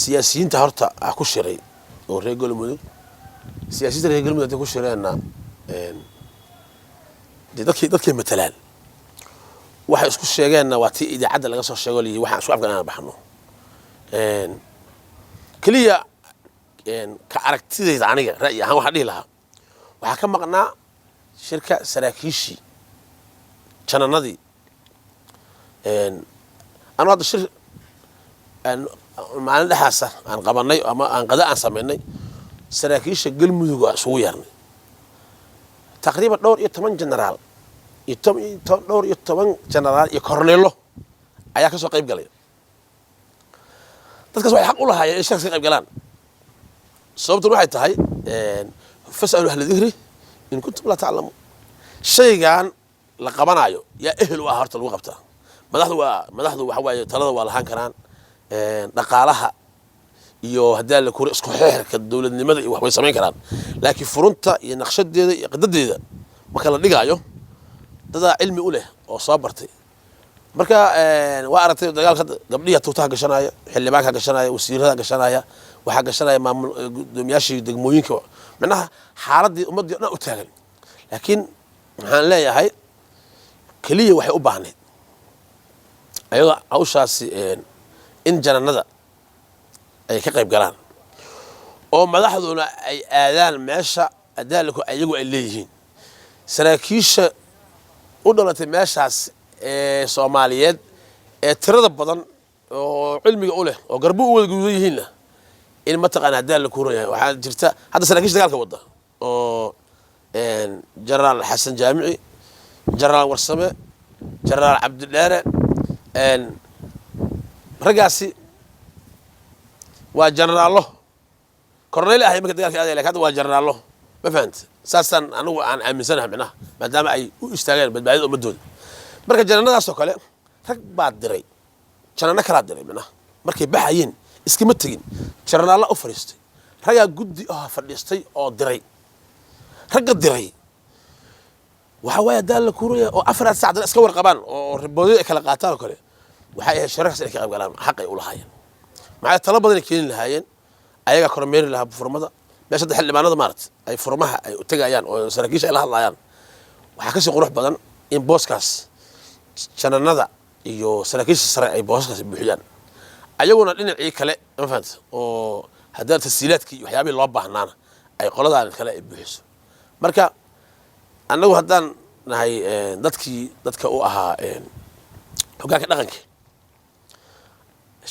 سياسيين تهرت أكو شري والرجال مدن سياسيين الرجال مدن تكو شري أنا دكتور مثلاً واحد اسكو شيغان واتي إذا عدل laga soo sheego li waxa soo afgaan baxno kaliya ka aragtidayda aniga ra'yi ahaan waxa dhigi lahaa waxa ka maqnaa shirka saraakiishi jananadii aan wada shir maalin dhaxaasa aan qabanay ama aan qada aan sameynay saraakiisha galmudug ah soo yarnay taqriiban dhowr iyo 10 generaal dhowr iyo 10 generaal iyo korneelo ayaa ka soo qayb galay dadkaas waxay xaq u lahaayeen in shirka qayb galaan sababtu waxay tahay fasalu ahla dhikri in kuntum la ta'lamu shaygan la qabanayo yaa ehel u ah horta lagu qabtaa madaxdu waxa waaye talada waa lahaan karaan dhaqaalaha iyo hadaa la koro isku xeerka dawladnimada iyo wax way sameyn karaan laakiin furunta iyo naqshadeeda iyo qadadeeda marka la dhigayo dada cilmi u leh oo soo bartay marka waa aragtay dagaalka gabdhiya tuutaha gashanaya xildhibaanka gashanaya wasiirada gashanaya waxa gashanaya maamul gudoomiyaashii degmooyinka macnaha xaaladii ummadii dhan u taagan laakiin waxaan leeyahay kaliya waxay u baahnay ayaga awshaasi in jananada ay ka qayb galaan oo madaxduna ay aadaan meesha adaalku ayagu ay leeyihiin saraakiisha u dhalatay meeshaas Soomaaliyeed tirada badan oo cilmiga u leh oo garbo u wada guudan yihiinna in ma taqaan hadaal ku royahay waxa jirta hadda saraakiisha dagaalka wada oo Generaal Xasan Jaamici Generaal Warsame Generaal Cabdillaare ragaasi waa generaalo korneel ah marka dagaalka aad leeyahay waa generaalo ma fahant saasan anigu aan aaminsanahay macnaha maadaama ay u istaageen badbaadada ummadooda marka jananadaas oo kale rag baad diray janana kala diray macnaha markay baxayeen iskima tagin generaal u fariistay raga guddi ah fadhiistay oo diray raga diray waxa way daal la kuuraya oo 4 saac iska warqabaan oo riboodyo kala qaataan kale waxay ahayd sharax ka qayb galaan xaqay u lahaayeen maxay talaba badan keenin lahaayeen ayaga kormeer lahaa furmada meesha xildhibaanada maarad ay furmaha ay u tagayaan oo saraakiisha ay la hadlayaan waxa ka sii qurux badan in booskaas jananada iyo saraakiisha sare ay booskaas buuxiyaan ayaguna dhinacii kale ma fahanto oo haddii tasiilaadkii waxyaabaha loo baahnaana ay qoladaan kale ay buuxiso marka annagu haddaan nahay dadka u ahaa hoggaanka dhaqanka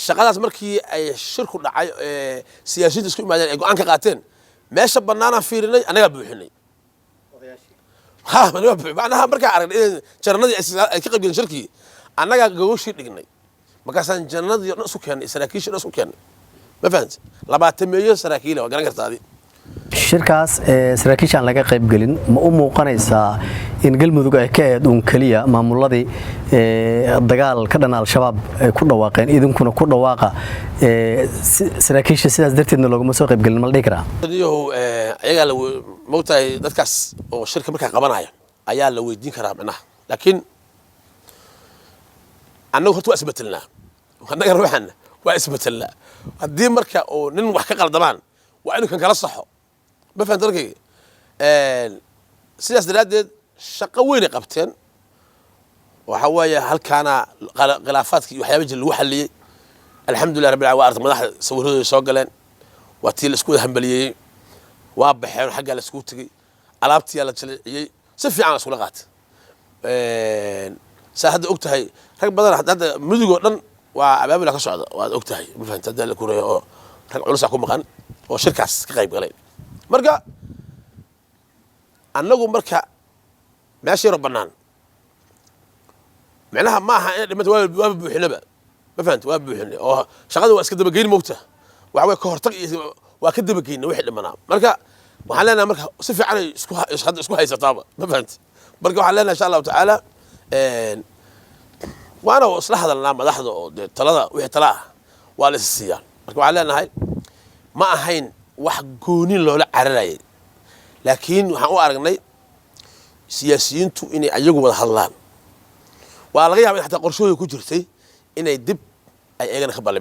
shaqadaas markii ay shirku dhacay siyaasiyiintu isku imaadeen ay go'aan ka qaateen meesha banaana fiirinay anaga buuxinay macnaha markaa aragnay jananadii ay ka qayb galeen shirkii annaga gogosii dhignay markaasaan jananadii dhan isku keennay saraakiisha dhan isku keennay ma fahant 20 meeyo saraakiil waa garan kartaa shirkaas saraakiishan laga qayb galin ma u muuqanaysaa in galmudug ay ka eed kaliya maamuladii dagaal ka dhan al-shabaab ay ku dhawaaqeen idinkuna ku dhawaaqa saraakiisha sidaas darteedna looguma soo qayb galin mal dhigi karaa ayaga la moogtahay dadkaas oo shirka markaa qabanaya ayaa la weydiin karaa macnaha laakiin annagu horta waa isbetelnaa annaga ruuxana waa isbetelnaa haddii marka oo nin wax ka qaldamaan waa inuu kan kala saxo ma fahanto markayga sidaas daraadeed shaqo weyn ay qabteen waxa weeye halkaana khilaafaadkii waxyaabo jir lagu xalliyay alxamdulilah rabbil caalamiin waa madaxda sawirradooda soo galeen waa tii la isku hambaliyay waa baxeen xagga la isku tagay alaabtii la jilciyay si fiican isku la qaatay saahada ogtahay rag badan hadda mudugo dhan waa abaabula ka socda waad ogtahay ma fahanto hadda la kureeyo oo rag culus ku maqan oo shirkaas ka qayb galay marka annagu marka meesha yar banaan macnaha ma aha in dhimata waa buuxinaba ma fahanto waa buuxin oo shaqada waa iska dabageyn moogta waxa way ka hortag waa ka dabageyn wixii dhimanaa marka waxaan leenahay marka si fiican ay isku haysataaba ma fahanto marka waxaan leenahay insha Allah taala waana isla hadalnaa madaxda oo talada wixii tala ah waa la siiyaan marka waxaan leenahay ma ahayn wax gooni loola cararayay laakiin waxaan u aragnay siyaasiyiintu inay ayagu wada hadlaan waa laga yaabaa in xataa qorshooyin ku jirtay inay dib ay eegana ka ballameen